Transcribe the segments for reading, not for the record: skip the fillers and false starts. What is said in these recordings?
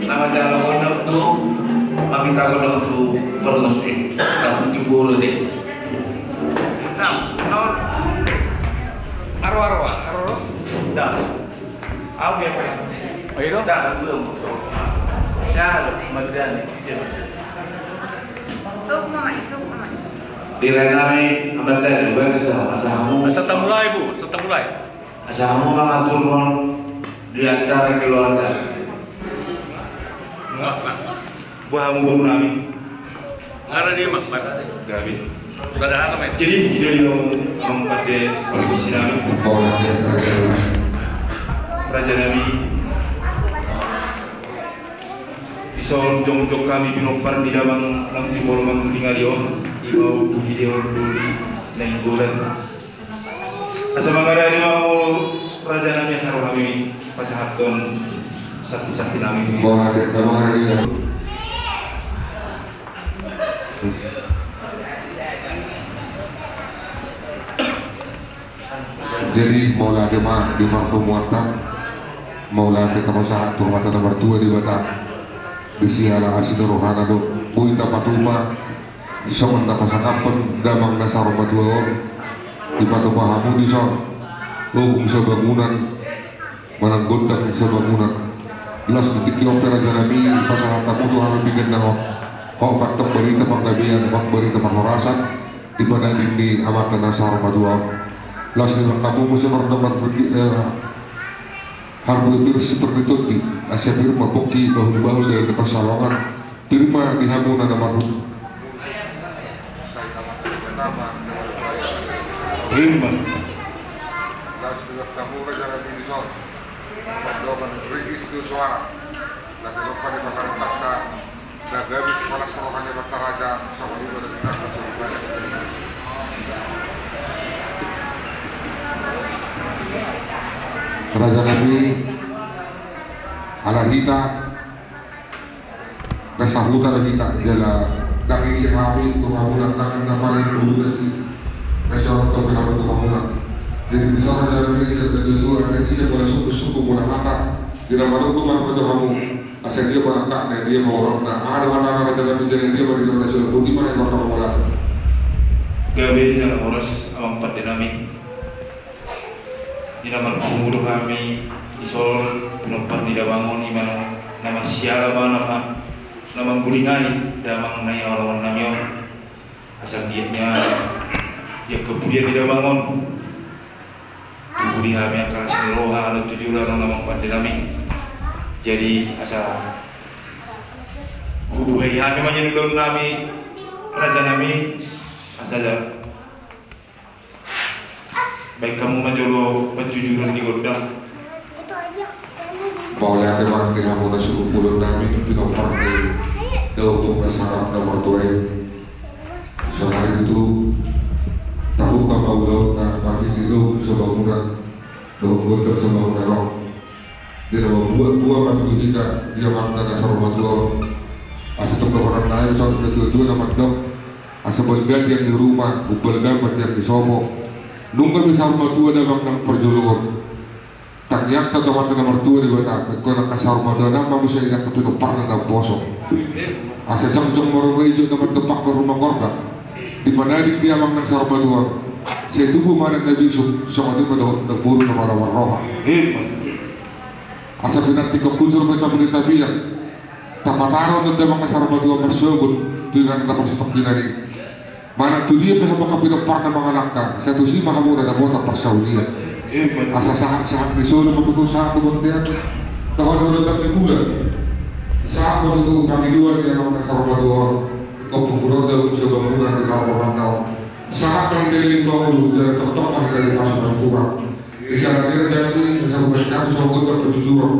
nama jalan kodok tuh kami tahu kodok tuh bermusik tahun 70 deh. Nah, aro. Dah, aku yang pernah. Oh iya dong? Dah, belum. Siapa Magdani? Itu mama. Direnai Magdani, gue kesel. Serta mulai bu, Asal kamu mengatur di acara keluarga. Enggak. Buah kamu nami. Ada dia mas, Gabi. sudah ada men. Jadi dia memperdes kondisi nami. Raja Nabi. Isol jong kami binopar di dalam nang jumol meninggalio. Ibau video dulu nenggulan. Asa mangada mau Raja Nabi asal kami pasahaton sakti nami. Jadi mau latih mah di pertemuan mau latih kamu saat turmata nomor 2 di Batam di siala asin rohana do buita patupa soman na pasakapan damang nasa rumah 2 on di patupahamu di son hukum sa bangunan mananggontang sa bangunan las detik opera janami pasahatamu tuh harus bikin nahok hok matang berita panggabian hok berita panghorasan di pada dindi amatan nasa rumah 2 on las ni kamu mesti berdebat pergi harbu bir seperti itu di Asia Firma Boki bahul dari depan salongan Firma di Hamuna nama Rum Himmat. las juga kamu jangan di son berdoa regis itu suara las lupa di bakal takta dan habis kepala salongannya bakal raja sama ibu dan kita sama Raja Nabi Alahita Nasahuta Alahita Jala Dagi Sehabi Tuhamunan Tangan Naparin Bulu Nasi Nasional Tobi Hamu Tuhamunan. Jadi bisa Raja Nabi Saya berdua Asasi saya boleh suku-suku Mula hata Tidak malu Tuhan Tuhamu Asal dia berangkat Dan dia mau orang Nah ada mana Raja Nabi Jadi dia berdua Nasional Bukti Mana yang bakal Mula Gabi dalam urus awang dinamik. Di nama pemuluh kami isol penumpang tidak bangun imano nama siapa nama gulingai damang naya orang namyo asal dietnya ya kemudian tidak bangun tubuh kami akan seroha lalu tujuh orang nama pandemi jadi asal kubuhai kami menyentuh kami raja kami asal baik kamu menjolo penjujuran di godang mau lihat emang di Hamuna suku pulau Nami di nomor ini untuk masyarakat nomor 2 soalnya itu tahu kamu lo nah pagi itu sebangunan lo gontor sebangunan lo dia mau buat mati kita dia mantan asal rumah 2 asal tuh orang lain soal kedua nama dok asal berganti yang di rumah berganti yang di Somo nunggu bisa rumah 2 dalam nang perjuluan tangyak atau mata nomor 2 di Batam kena kasar rumah 2 nama bisa yang ketemu parna dan bosok asa jam-jam merumah hijau nama tepak ke rumah korga di mana dia mang nang sarumah 2 saya tubuh mana nabi sama dia pada buru nama lawar roha asa binati kekusur beta berita biar tapataro dan mang nang sarumah 2 bersyukur dengan ada persitok kinari mana tu dia pihak maka tidak pernah mengalahkan satu si mahamu ada bota persaulian asa saat disuruh betul saat kemudian tahun datang di bulan saat waktu kami 2 yang orang sarumah 2 kau pembunuh dalam sebangunan di bawah rantau saat yang dari bangun dari ketok dari pasukan Tuhan di sana dia jadi bisa berkata soal berjujur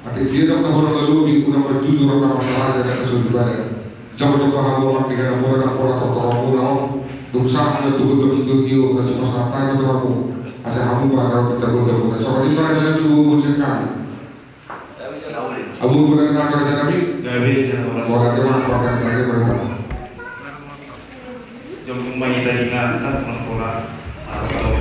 arti dia tak orang lalu di guna berjujur nama raja dan kesulitan coba hamu mak tiga nomor dan pola totoramu lao dumsa ada tuh studio dan semua satan itu kamu asal kamu pada berdagu-dagu soal ini raja Nabi bubu sekali Abu benar raja Nabi orang jemaah pakai lagi mereka jom main dari ngata pola atau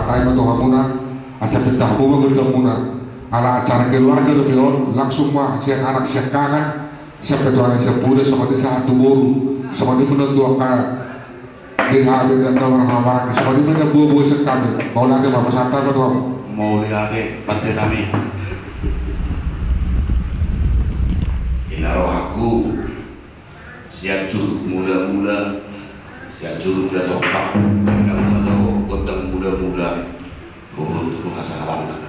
tayo matuha muna at sa pintahan mo magandang muna ala acara keluarga do peon langsung mah siya anak siya kangen siya petuanan siya pude sa kanila sa tumuro sa kanila menentuang ka di habis dan nawar-nawar sa kanila nagbubuhay sa kami mau lagi mapasatar ba mau lagi bantu kami inaroh aku siap curug muda-muda siap curug muda topak dan kamu gotong muda-muda untuk hasalan.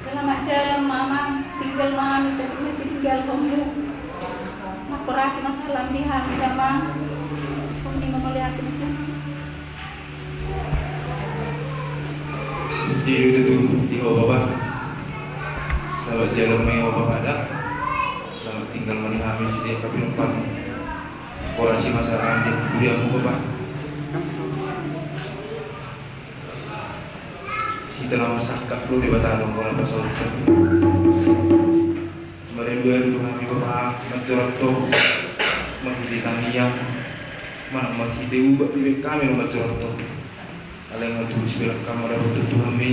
Selamat jalan mama, tinggal mami, tapi tinggal kamu. Aku rasa masalah di hati mama. Suni melihat di sana. Jadi itu iho bapak. Selamat jalan iho bapak ada. Selamat tinggal menihami sedia kapinupan. Korasi masalah di kuliahmu bapak. kita nama sakap lu di Batadong kalau pasal merindu kami Bapak mencoret tuh menghidupkan yang mana menghidupkan ubah di kami mencoret tuh kalian tulis bilang kamu dapat tuh kami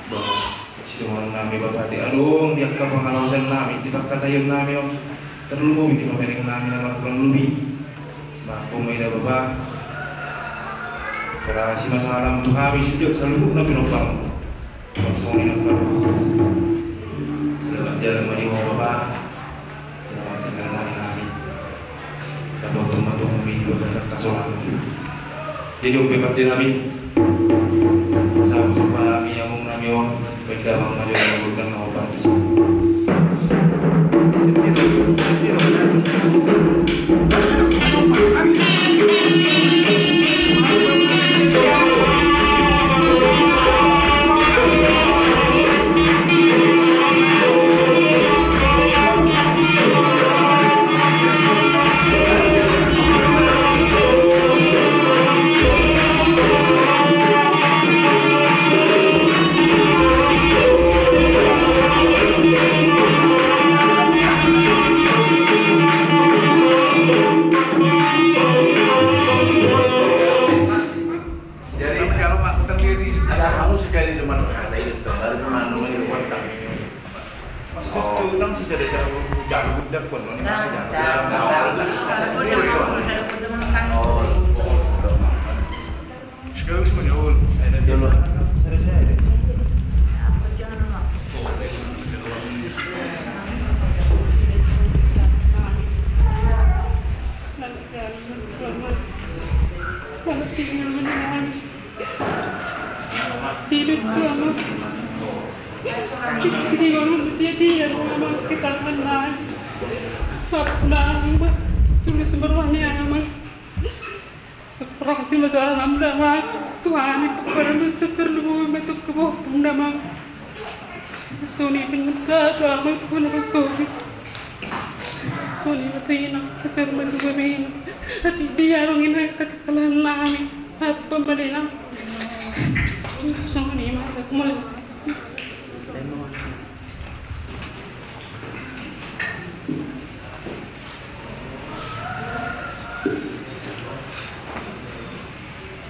bahwa siapa nami Bapak di adong dia ke pengalaman nami kita kata yang nami terlalu di pemering nami nama kurang lebih bapak meida Bapak Kerasi masalah untuk kami sudah selalu nabi nopang langsung ini nopang selamat jalan mani Bapak selamat tinggal mani kami dapat tempat kami juga besar kasolan jadi umpet di nabi sahabat kami yang nami wong benda mang maju dan nopang sendiri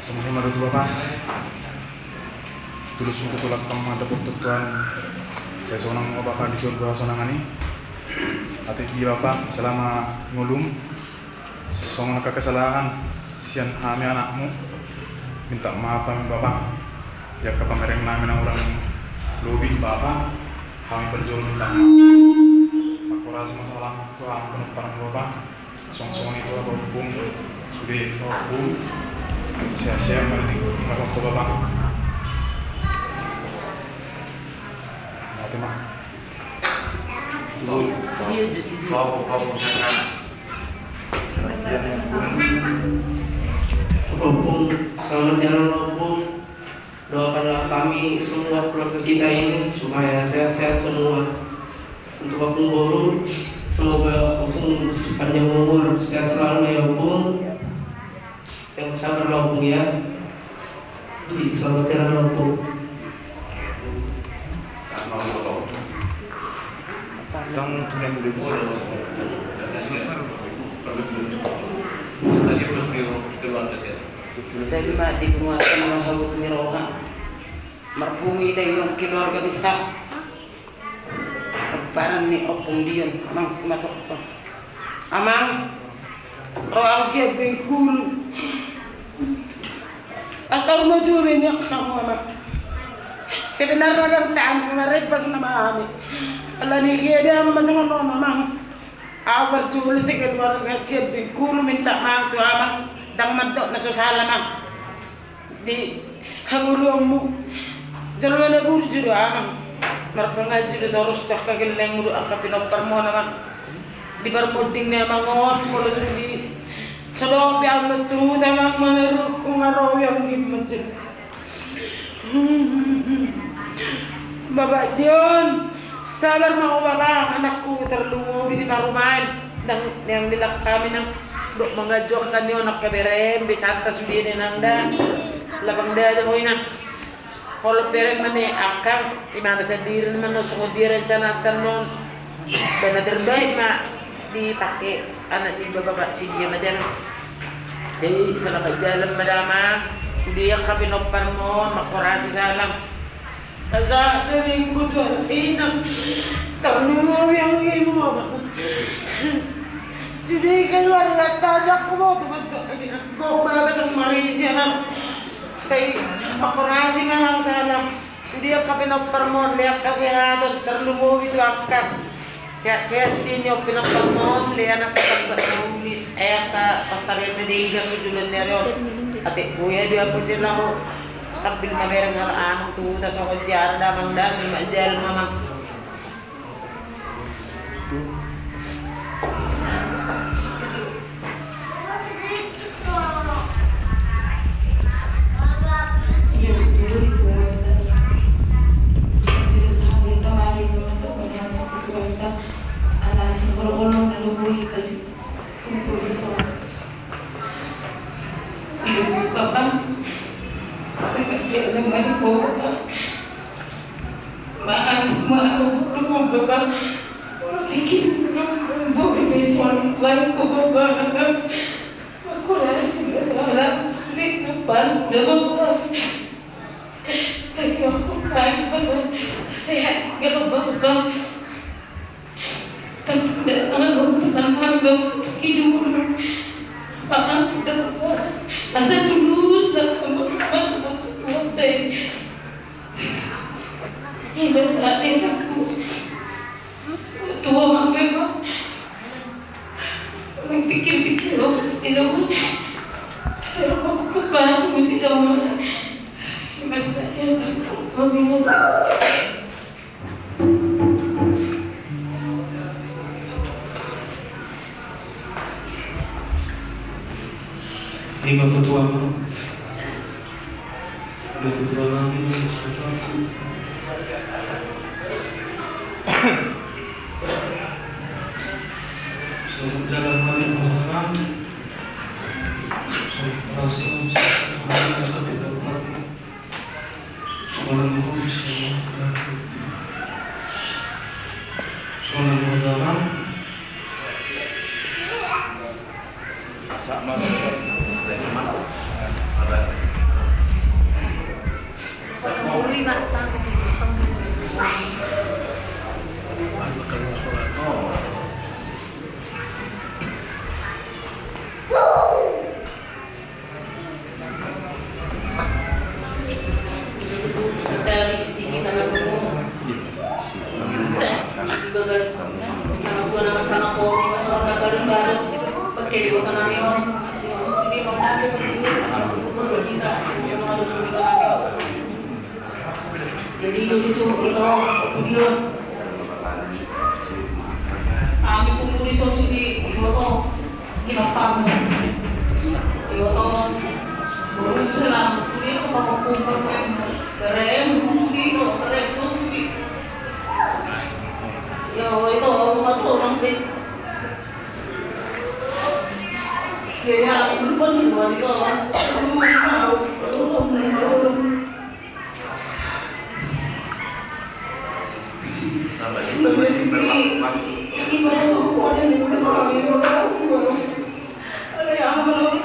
semuanya menurut Bapak tulus untuk tulak kamu ada Tuhan saya seorang Bapak di surga sonangani hati di Bapak selama ngulum songan kesalahan sian kami anakmu minta maaf kami Bapak ya ke pamereng namin ang orang lobby Bapak kami berjuang minta maaf aku rasa masalah Tuhan penuh parang Bapak song-song itu apa hukum sudah hukum saya mengerti tinggal waktu Bapak mati mah selamat jalan Opung. Doakanlah kami semua keluarga kita ini supaya sehat-sehat semua. Untuk Opung Boru, semoga Opung sepanjang umur sehat selalu ya Opung. Yang sabar Opung ya. Selamat jalan Opung. Sang tunang dulu. Tadi belum keluar ke sini. Tapi mak di penguatan orang habuk miroha merpungi tayo yung keluarga bisa parang ni Opung diyon amang si matok to amang roang siya bengkulu asal madumi niya kamu amang sebenarnya lang taan marepas na maami ala ni kaya dia masangan no amang awal juli si keluarga siya bengkulu minta maaf to amang dang mantok na susala mang di hanguluang mo jalwa na guru judo amang marpanga judo terus tak kagileng mudu akka pinopar mo naman di barpoding na mangon mulo di sadong biang natungo tamang manaruk kung araw yung gimmansin Bapak Dion sabar mga baba anakku terlungo di marumahan dan yang dilak kami ng dok mga jok kan yo nak kaberen bisanta sudine nangda labang da mo ina Kalau beri mana akan di mana sendiri mana semua direncanakan non dana terbaik mak dipakai anak di bapak si dia macam jadi salah jalan madama sudah yang kami nopan mon makorasi salam asa dari kudu inam karena mau yang ibu apa sudah keluar kata aku mau kok bapak Malaysia saya makorasi memang salam sudah kami nopan mon lihat kesehatan terlalu itu akan saya sudah nyopin ang pangmon, liyan ang pagkakataon ni ka pasarin na dihilang ni Julan Nereo. Ate kuya dia po sila ko sambil mamerang halaan tuta sa kajara damang dasal majal mamang. Asa tulus na kamu tuwantay. Hinatali ako. Tuwa mabeba. Magpikir-pikir ako sa sila mo. Sarap ako kapahan mo sila mo. Basta yan ako. Maminag. Di matutuwa mo. Matutuwa namin yung susunod ko. So, dalam hal yang orang so, rasa sekarang rasa tidak mampu soalan mau bisa melakukan soalan dalam sama jadi itu kemudian kami pemuli sosiri itu kinapang itu baru selang suri itu mau kumpul berem suri itu berem suri ya itu masuk orang deh ya itu pun dua itu mau ini baru aku ada di kesalahan itu ada yang belum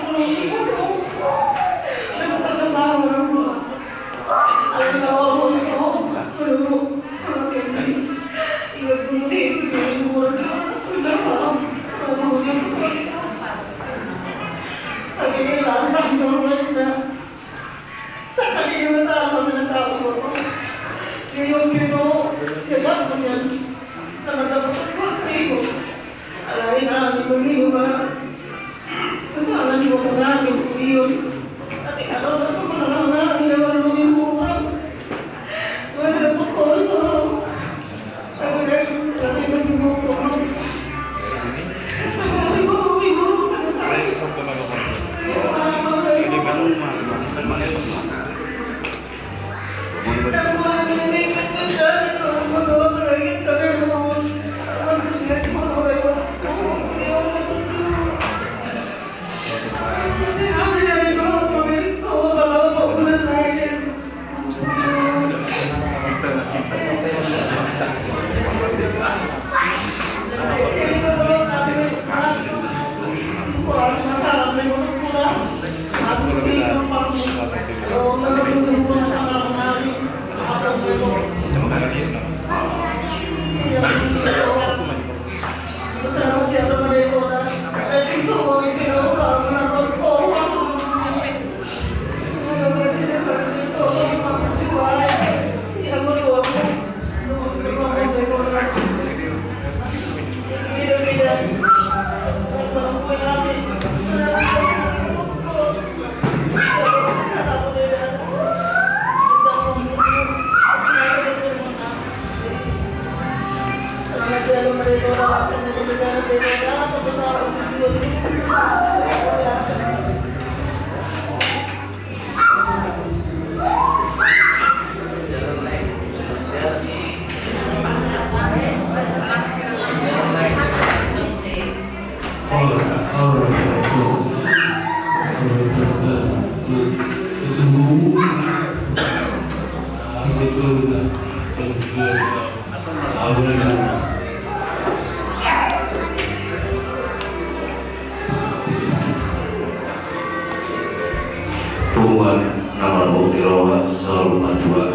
Tuhan nama Bukirawa selalu dua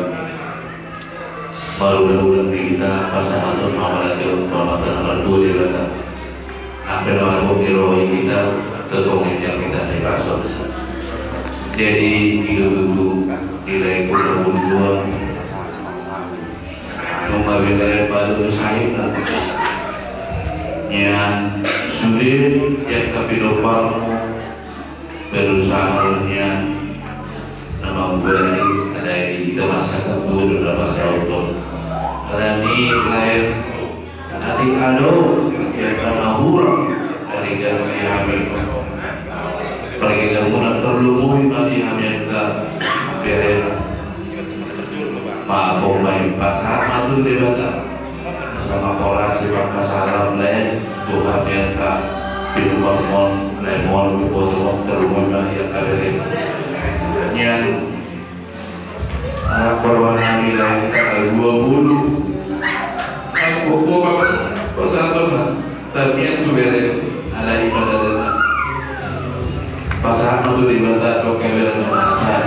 baru dahulu kita pasangan atau mamalaki pemakaman dua di belakang hampir nama Bukirawa kita ketemu yang kita dikasih jadi hidup nilai pun dua mengambil baru saya yang sudah yang kapidopalmu berusaha nama berarti ada kita masyarakat dulu dalam bahasa auto karena ini lahir nanti ada yang karena hurang dari kami hamil pergi kemudian perlu nanti hamil ke beres ma pemain pasar madu debata sama korasi pasar salam lain Tuhan yang tak film lemon foto terumum yang ada yang anak berwarna nilai kita 20 aku bapak pasal terbian subere ala ibadah pasal itu dibaca atau keberan pasal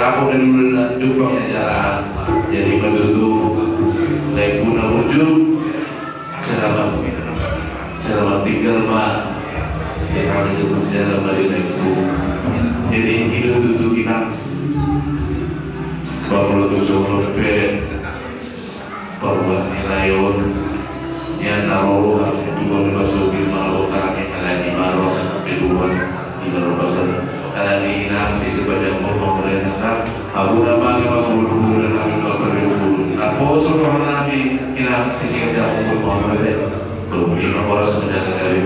aku dan benar jumpa jalan jadi menutup naik guna wujud selamat tinggal mak yang harus berjalan dari naikku jadi hidup tutup inang bapak tuh seorang perbuat nilayon yang naruh harus juga dimasuki malu kami alani malu keduan di pasar alani inang si sebanyak pemerintah abu nama 50 dan kami 40 apa seorang nabi inang sisi kerja untuk pemerintah belum 5 orang semenjak kali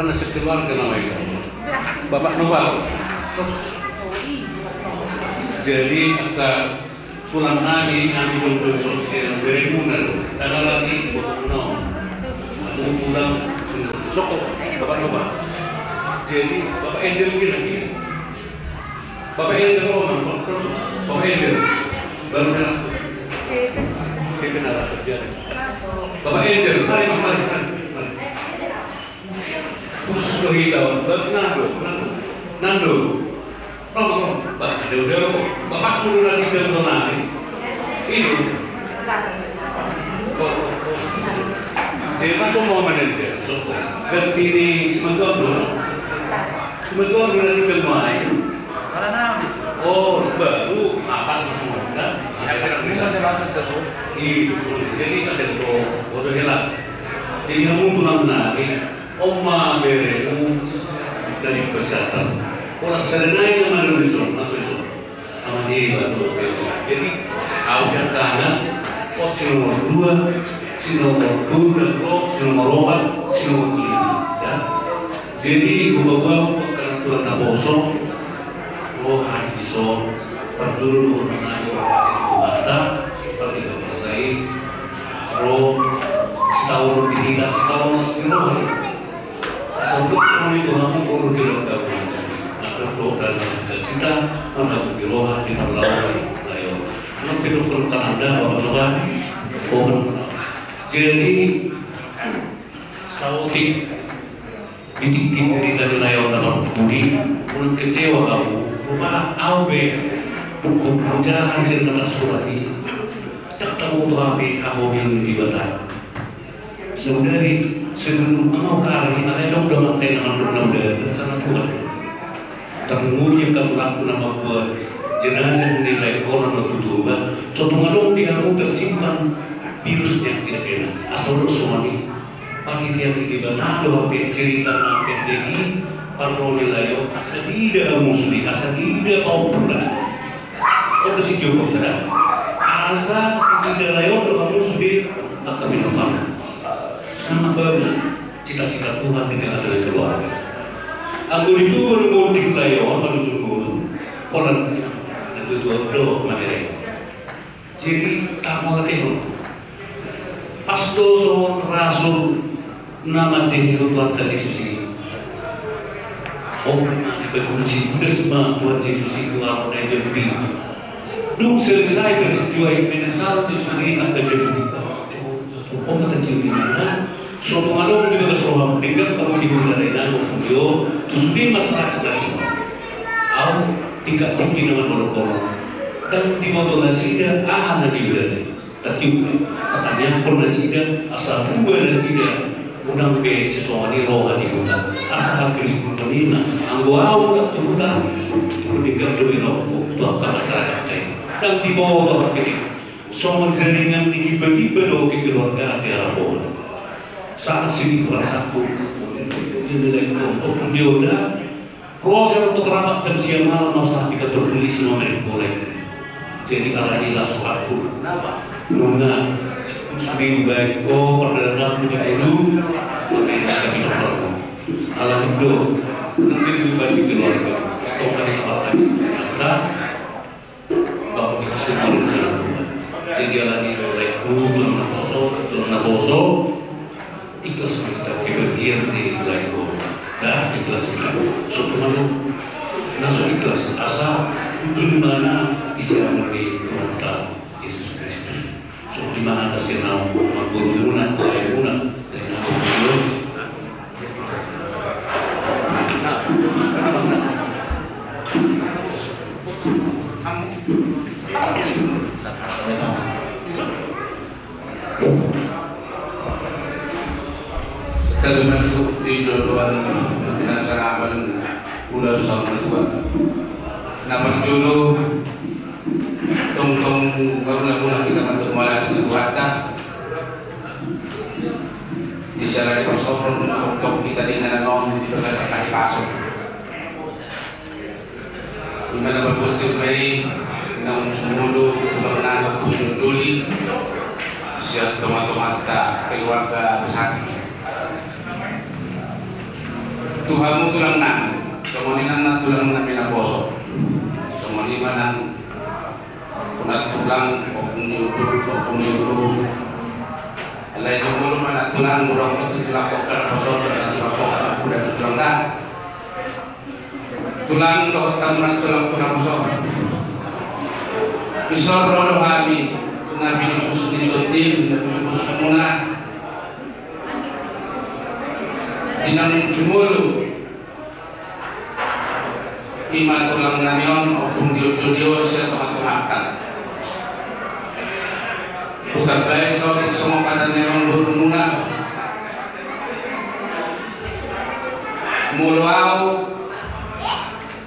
Nasi keluarga namanya Bapak Noval. Jadi agak pulang lagi untuk sosial beremunan dan lagi no pulang sokok Bapak Noval. Jadi Bapak Angel lagi Bapak Angel Bapak Angel baru kenal saya kenal terjadi Bapak Angel, mari. Nando. Pak, udah, Bapak perlu lagi dari itu. Jadi masuk momen aja, ganti ini sementara lagi gemai. Oh, baru atas masuk kan? Itu, jadi kasih foto hilang. Jadi kamu pulang lagi, Oma beremu dari kesehatan. Kalau serenai yang ada di sana, masuk sama dia batu. Jadi harusnya kanan, si nomor 2, si nomor 2, si nomor 4, si nomor 5. Ya. Jadi gua karena tulang naboso, hari iso perjuru mengenai itu mata, seperti bapak saya, setahun dihilang setahun setahun. Sampai semua itu kamu perlu dilakukan. Dan kita menghadapi rohan di perlawanan lain. Karena kehidupan Anda bapak-bapak, jadi sautik didik dari layan dalam budi, pun kecewa kamu. Rumah awe buku pelajaran hasil kata surat ini. Tak tahu tu awe aku yang dibatal. Saudari sebelum mau kali kita ada udah mati dengan udah sangat kuat. Tangguhnya kamu laku nama buat jenazah nilai koran atau tutupan. Suatu malam dia mau tersimpan virus yang tidak enak. Asal suami pagi dia tiba ada apa cerita nampak ini paroli layo asal tidak musli asal tidak mau pulang. Itu si Joko kan? Asal tidak layo kamu sudah akan minum. Sangat bagus cita-cita Tuhan di tengah keluarga. Anggur itu menunggu di layon menuju Poland itu do mana. Jadi kamu ngerti Pastor Rasul nama Tuhan Yesus ini. Orang berfungsi bersama Tuhan Yesus itu orang yang jadi. Dulu selesai peristiwa yang menyesal di sana ada jadi. Orang kecil mana? Suatu malam juga keseluruhan mendengar kamu di budaya dan video, terus di masyarakat lagi. Aku tidak mungkin dengan orang-orang. Dan di motor nasida, ada di budaya. Tapi katanya pun nasida asal dua nasida, undang be sesuatu rohani bukan. Asal Kristus menina, angguau tak tuhan. Itu dengar dulu itu akan masyarakat lain. Dan di bawah ini, semua jaringan ini tiba-tiba doa keluarga di arah bawah. Saat sini kelas 1 nilai untuk dioda proses untuk rapat jam siang malam masalah kita tertulis semua mereka boleh jadi alamilah suatu nuna seminggu baik perdana punya dulu makanya kami perlu alam itu nanti dibagi keluarga tongkat apa tadi kata bahwa semua rencana Tuhan jadi alami oleh Tuhan naboso ikhlas kita keberdian di wilayah dan ikhlas kita suatu malam langsung ikhlas asal itu dimana bisa melalui Tuhan Yesus Kristus so dimana ada senang berguna dan termasuk di duluan penasarapan udah sama tua. Nama julu tong guna kita untuk malah itu wata di sana di kosong untuk kita dengan non di berkasar kaki pasok. Di mana berpuncak bayi enam semulu bernaga punya duli siap tomat-tomata keluarga besar. Tuhanmu tulang nang, kemudian nang tulang nang pinaposok, kemudian nang punat tulang, penyuruh, alai jumlah mana tulang murah itu tulang kokar posok dan tulang kokar kuda tulang nang, tulang doh tamunan tulang kuda posok, misal rodo kami, nabi musuh di tim, nabi musuh muna, Inang jumulu iman tulang namion opung diudio sa tumatungatan. Bukan baik soal semua katanya orang bermula muluau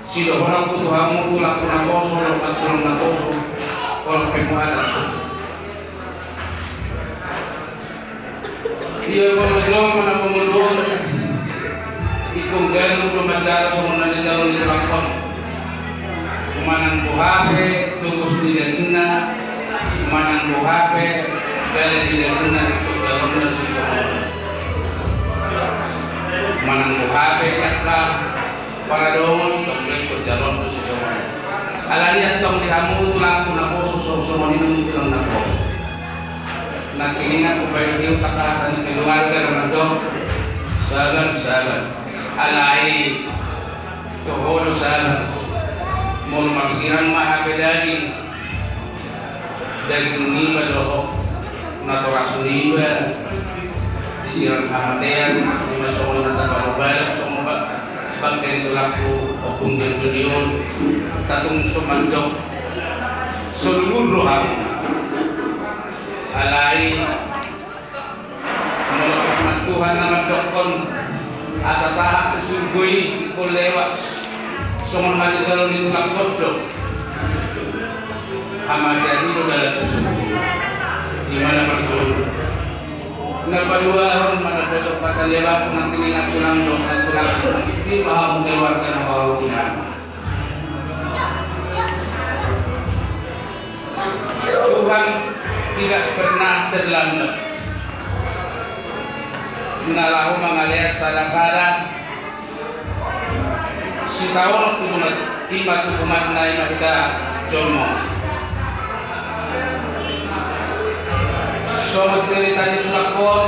sido orang putuhamu tulang nakoso tulang nakoso orang penguatan. Dia mengejar mana pemuluan ikung ganu bermacara semua di jalur di lakon manang buhape tunggus di dagina manang buhape gale di dagina ikut jalur di situ manang buhape kakla para dong ikut jalur di situ alalian tong dihamu tulang punako susu ini tulang nako nakiningan upaya hiu kata di keluarga ramado sabar alai toholo sabar mul masiran maha pedagi dari niba doho nato niba disiran hamatean lima soal nata balobal somba bangkai tulaku opung dan beliau tatung somandok seluruh roham alai menurut Tuhan nama dokon asa sahat surgui ikut lewas somon mati jalur itu lang kodok amadani dalam surgui di mana berjuru napadua orang mana besok kata lewat nanti ingat tulang dosa tulang di bahwa mengeluarkan halunan Tuhan tidak pernah terlambat. Nalahu mangalias sada-sada si tahun kumunat imat kumat na imahita jomo so magcerita ni tulakon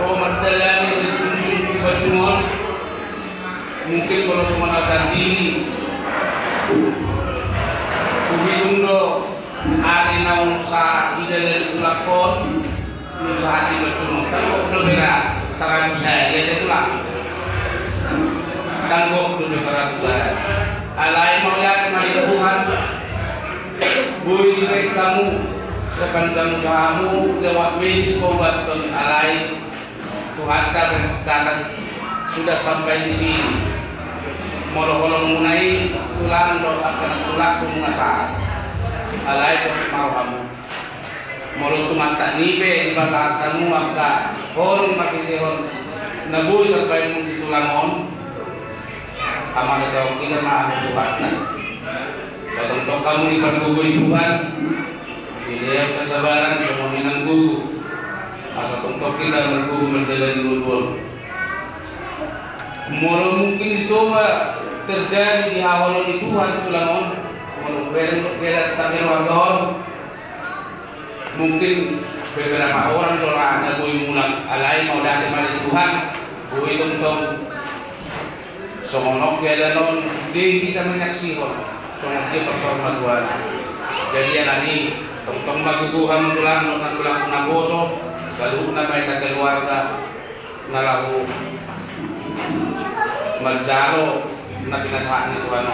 o magdalani ni kunjung tiba-tungol mungkin kalau semua sandini kuhidundo ari naung sa idalari tulakon usaha tiba-tungol tapi udah bera 100 saya dia tulang tangguh dulu 100 saya alai mau lihat kemari Tuhan bui diri kamu sepanjang usahamu lewat wis kombaton alai Tuhan kata sudah sampai di sini molo-molo mengenai tulang doakan tulangku mengasah alai kau mau kamu molo tumata nipe di bahasa kamu maka hon makitihon nabuy terbaik mong titulangon kamar daw kita maaari Tuhan sa tungtong kamu ipagugoy Tuhan hindi kesabaran sa mga ninanggugo sa tungtong kita maggugo magdalan lulul molo mungkin ito terjadi di awal ni Tuhan tulangon molo kaya takirawagahon mungkin beberapa orang kalau ada bui mulang alai mau datang pada Tuhan bui tong somonok dia non di kita menyaksikan somonok dia bersama Tuhan jadi ani tong maguguhan tulang naboso selalu nama kita keluarga nalahu majalo na pinasahan ni Tuhan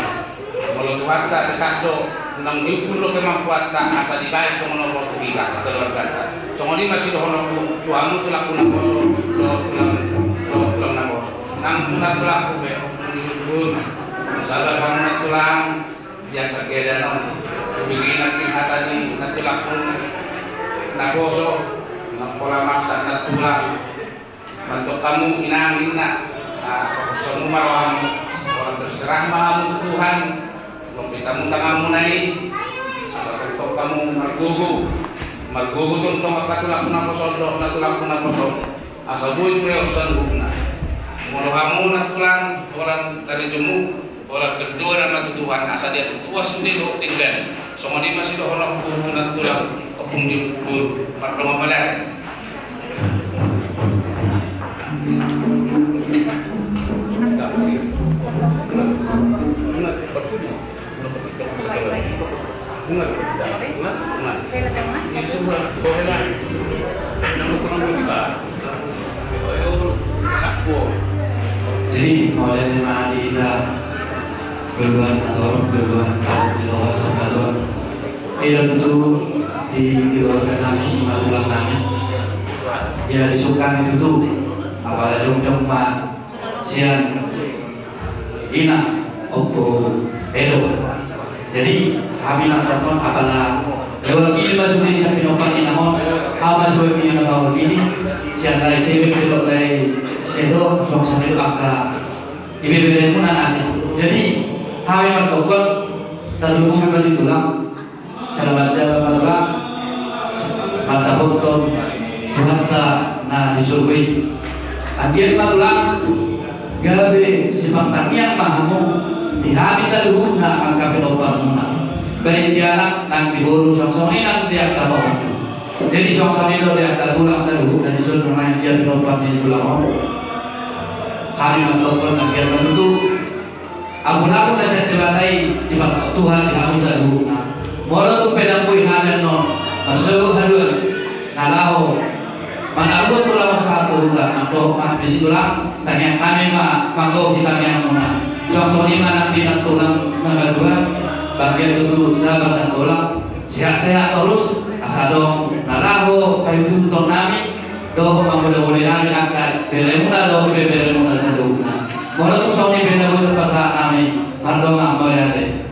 kalau Tuhan tak dekado nang diukulo kemampuan tak asa dibayar semua orang tuhiga keluarga so ngoni masih dohono tuamu tulak kuna boso tulang na boso nang tulak ko be diubun sabar kamu tulang yang terkeda non bigin natin hatani na tulak ko na boso nang pola masak na tulang mantok kamu inangin na semua marahmu orang berserah mahamu Tuhan kita tangamu naik asal tentu kamu margugu tuntong akatulak na posodok na tulak na posod asal buit reosan hukna mulu kamu na tulang orang dari jemu orang kedua dan matutuhan asal dia tutuas sendiri tinggal semua ini masih dohon na tulang opung di bur parlong badan ini semua boleh namun kurang lebih ayo aku Mulai dari kita berdoa atau berdoa di bawah sabda tidak tentu di keluarga kami, matulah kami ya disukai itu tuh apalagi jompa siang ina opo edo jadi kami nak telepon apalah lewat kini masuk di samping opan ini namun apa sebab ini nak begini siang lagi saya belok lagi edo suasana itu agak ibu-ibu pun anak jadi kami nak telepon terhubung kembali tulang selamat jalan tulang mata botol Tuhan na disurvey akhir matulang gabe sifat tanian mahamu dihabis sa luhur na ang kapinopan muna baik dia nang diburu songsong nang dia kabaw jadi songsong itu dia tulang sa luhur dan disuruh bermain dia pinopan di tulang kami melakukan akhir tentu ampun na sa tibatay di pas Tuhan dihabis sa luhur na moro tu pedang buih hadan no masuk halun nalaho manabot tulang satu bulan atau habis tulang tanya kami manggo kita yang mana soalnya mana tidak tulang mengadua bagian itu sahabat dan tulang sehat-sehat terus asado nalaho kayu tuntun nami doh mudah-mudahan akan beremuna doh beremuna satu mau tuh soalnya beda buat pasal nami pardon apa ya deh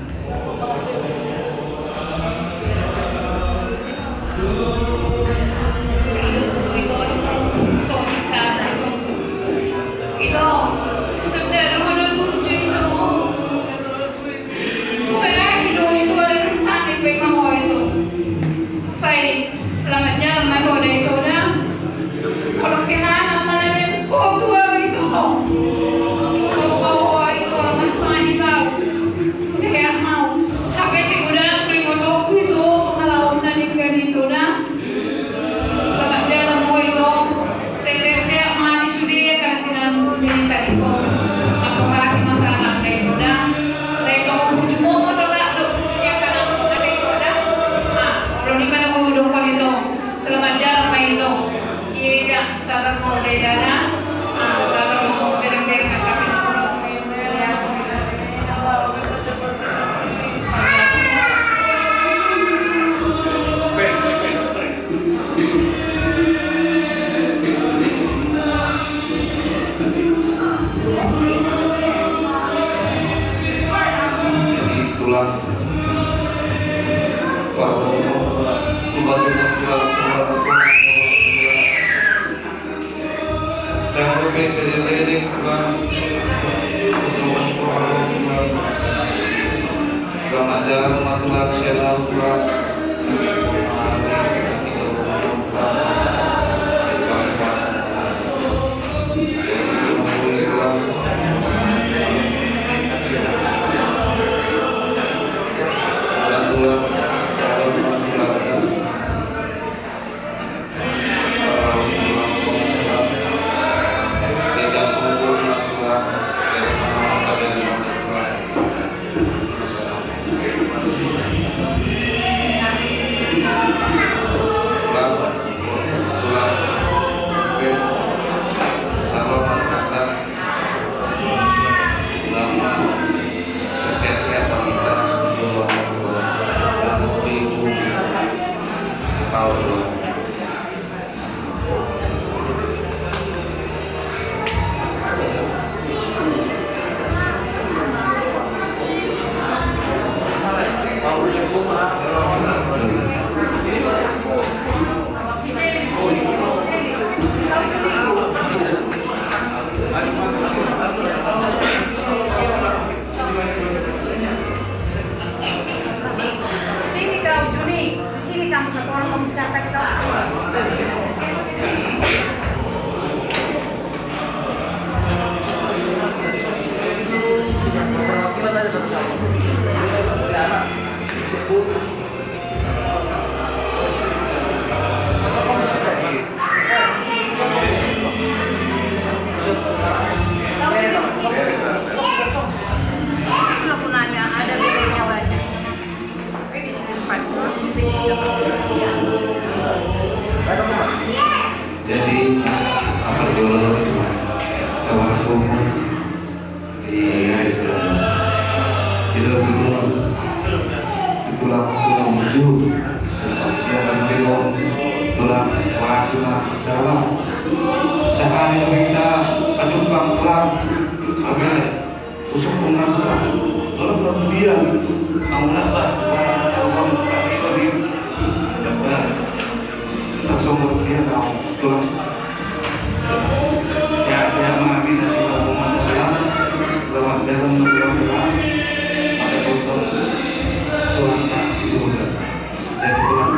sila sama sehari kita penumpang pulang agar usah mengatur tolong berbiang Allah Allah kami dapat langsung berbiang pulang saya mengambil dari Muhammad SAW lewat dalam berbiang ada untuk Tuhan di surga dan pulang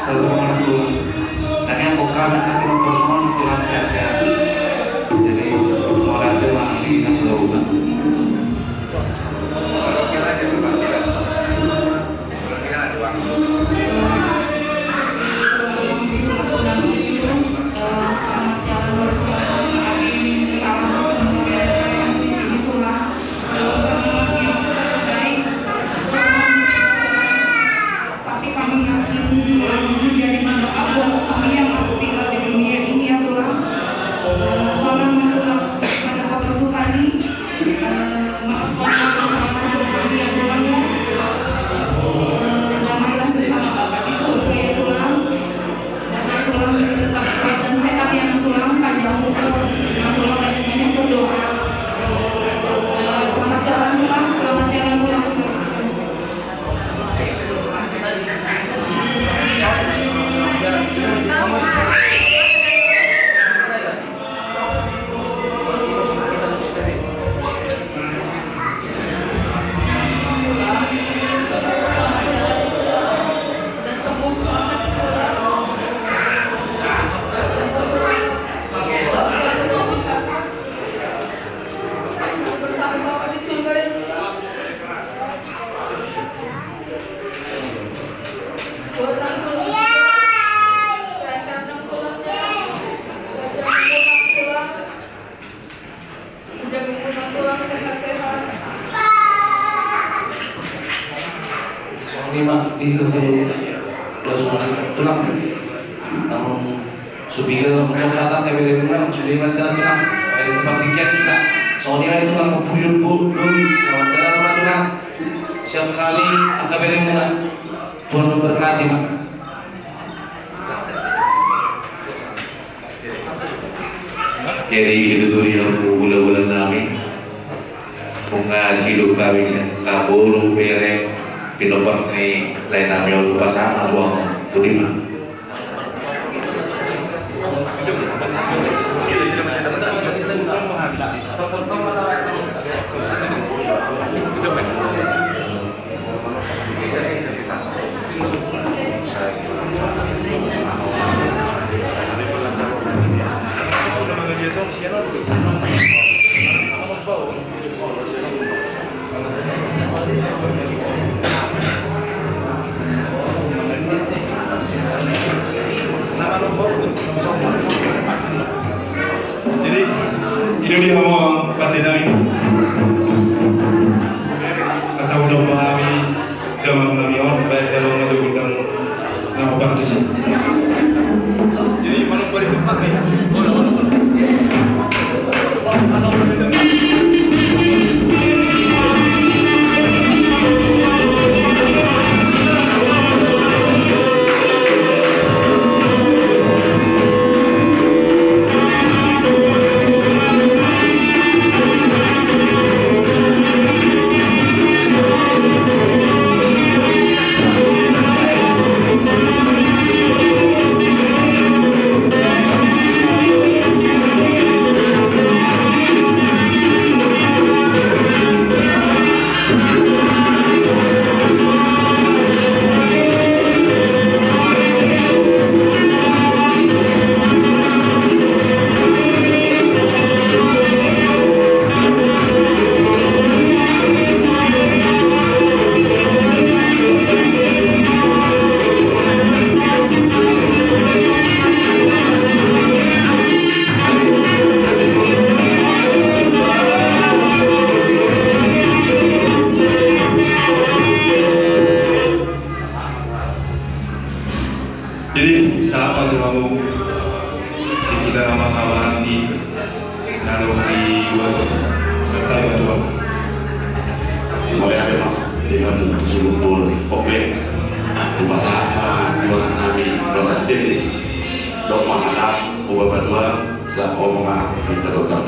selalu mengatur dan yang bukan itu bermohon Tuhan sehat jadi orang teman di Nasrullah Kira aja tuh Pak, kira ada waktu. lima itu saya tulang namun subir mencatat kebenaran sudah mencatat dari tempat tiket kita soalnya itu kan puyul selamat jalan tulang siap kali angka berenang Tuhan memberkati Pak. Jadi itu tuh yang bulan-bulan kami mengasihi kami kabur bereng pinopak ni lain namanya pasangan uang terima. Jadi ini dia mau pandai asal udah memahami dalam namion baik dalam menunjukkan nama bagus. Jadi mana boleh tempat ni? Jadi siapa tu kamu kita nama kawan di naruh di serta betul. Mulai ada Pak dengan sumber kopi rumah apa Tuhan kami Bapak Stelis dok mahalang ubah batuan dan omongan interutang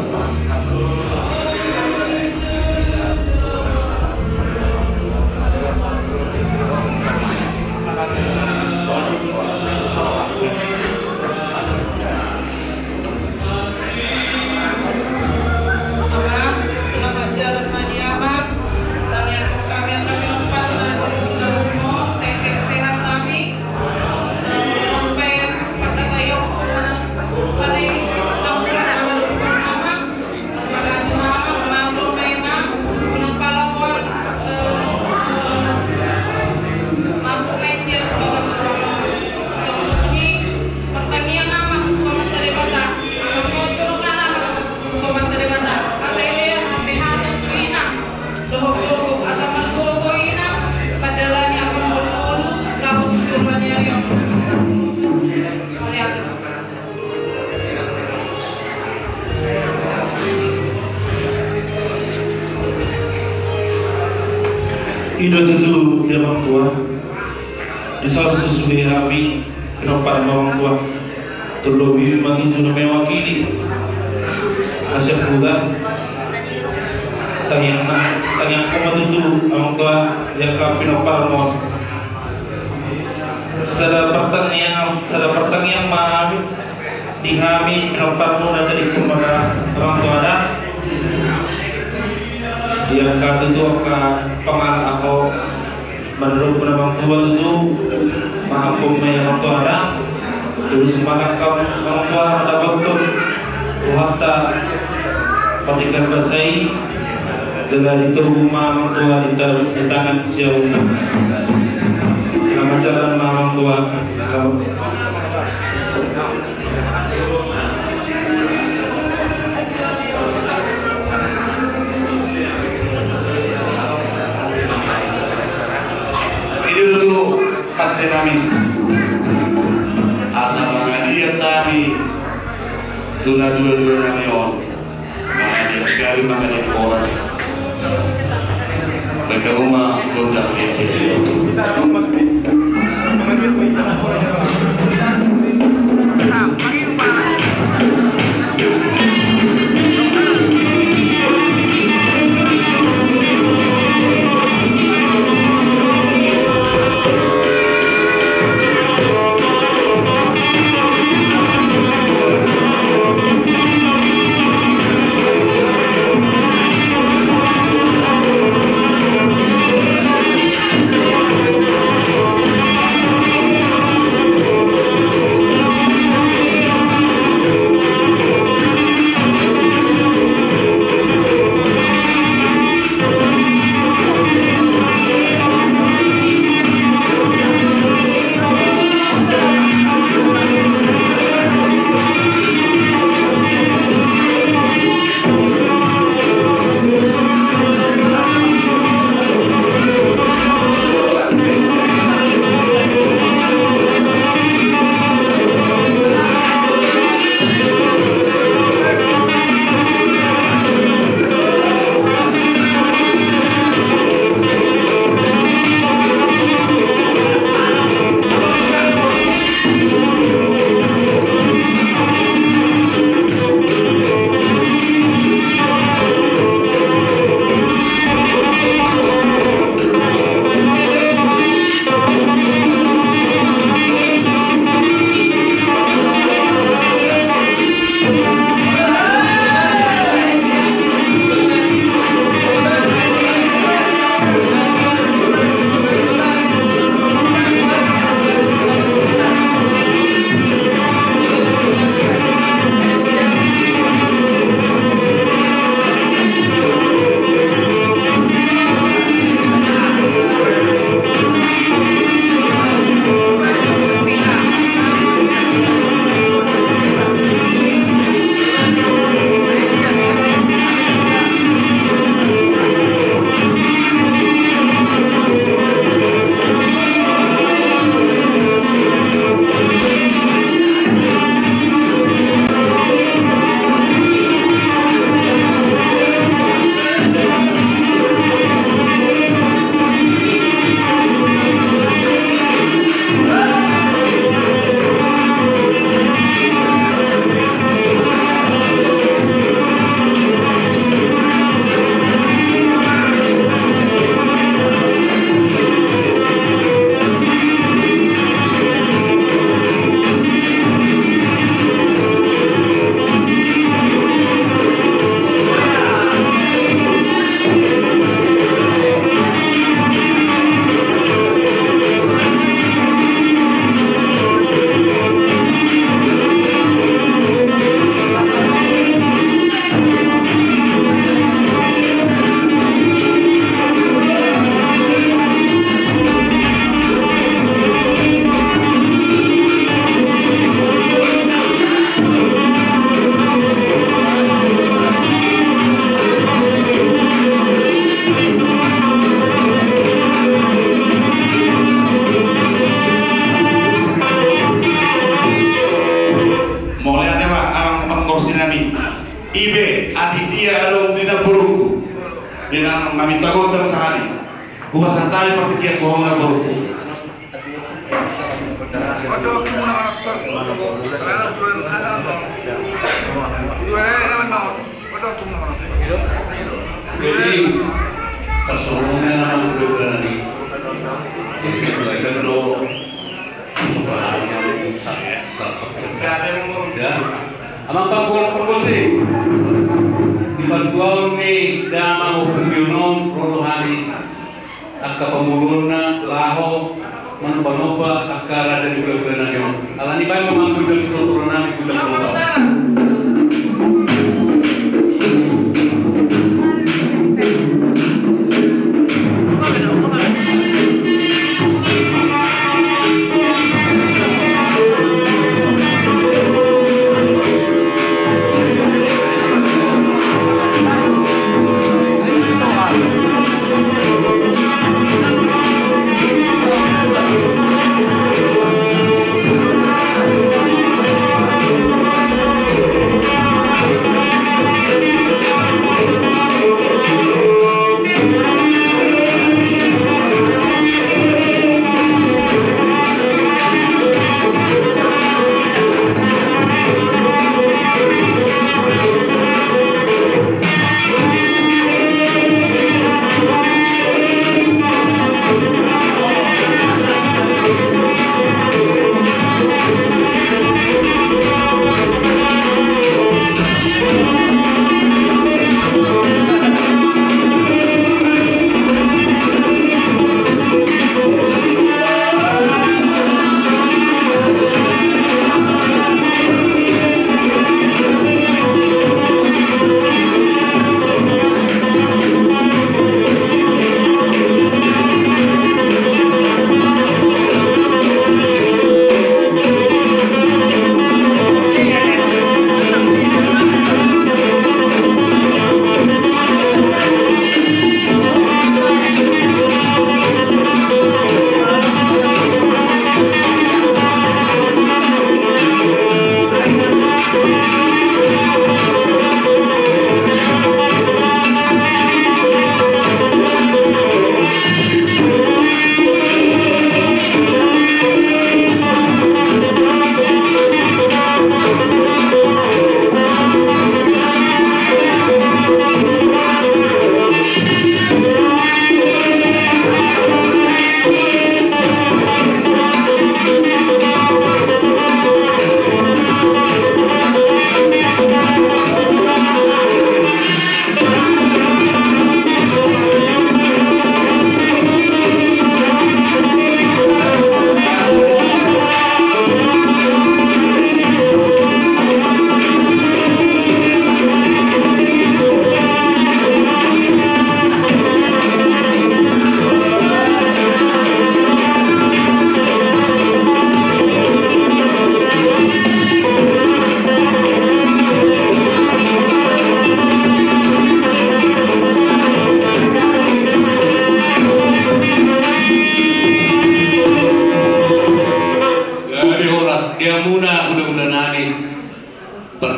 selamat jalan Madiamah. Kalian kami empat sehat kami sampai pada kayu pada Ida tentu dia orang tua. Di salah sesuai kami kenapa orang tua terlebih begitu mewakili hasil muda. Tanyang kami tentu orang tua yang kami kenapa mau. Sada pertanyaan mahami di kami kenapa mau dari kepada orang tua ada. Yang tentu pengal aku menurut orang tua itu mahampun orang tua ada terus malakam orang tua dapat betul wata pendidikan basai dengan itu rumah orang tua di tangan jauh selamat jalan orang tua. Itu pati namin asal mga diyan kami tuna dua namin yun mga diyan kami mga diyan oras nagkaruma gondang diyan kita ang mas mga diyan may tanang oras ibe ati dia adong dina buruku dina kami tagotang sehari kumasa tayo partikia ko na buruku jadi persoalannya nama udah nanti jadi belajar dong sebenarnya saya dan amang pangkuan perkosi di bantuan ni dama upumyonon prolohari akka pemulurna laho manubanoba akka raja di bulan yon alani bay mamampu dan seluruh nami kuda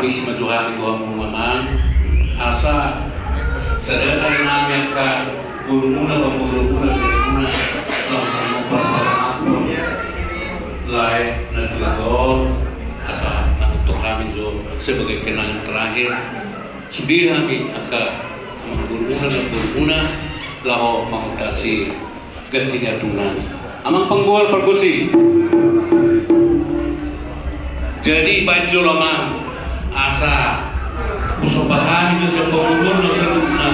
permisi majuhami Tuhan Muhammad asa sadaya nami ka gurumuna pamuruna gurumuna langsung pas-pasan aku lai nadilagor asa untuk kami jo sebagai kenangan terakhir sudi kami akan gurumuna dan gurumuna laho mengutasi gantinya tunan amang penggual perkusi jadi banjol lama asa usobahan itu sepuluh no seruna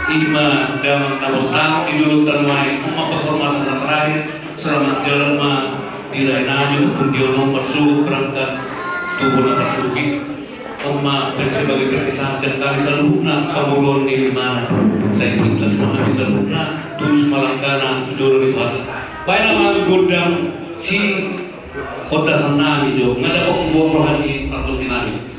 ima damang kalosang idul tanwai uma penghormatan terakhir selamat jalan ma dirainaju pundiono masuk perangkat tubuh nakasuki uma sebagai berkisah kali saluna pemuluhan ini mana saya ikhlas memahami saluna tulus malangkana tujuh ribuan baik nama gudang si kota sana hijau nggak ada kok buah rohani perkusi nami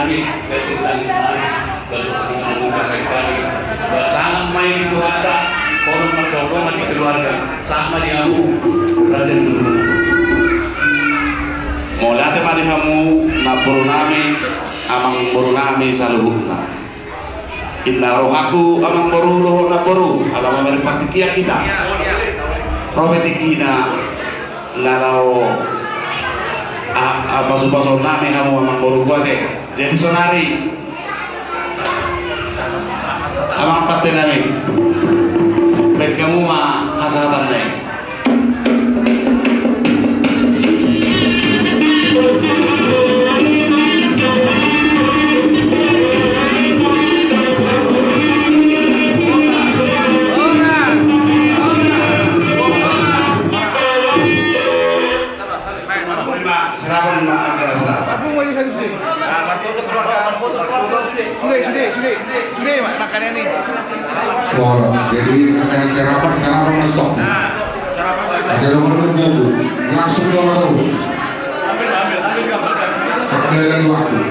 lagi kasih talisman bersama kali bersama main itu ada orang pertolongan di keluarga sama di aku raja dulu mulai temani kamu na burunami amang burunami saluhukna inna rohaku amang boru na boru alam amang partikia kita robetikina lalau baso-baso nami kamu amang boru gua deh jadi sonari amang paten nami baik kamu mah hasatan deh Sudah makannya nih. Wow, jadi akan sarapan stop. Sarapan menunggu, langsung terus. Ambil waktu.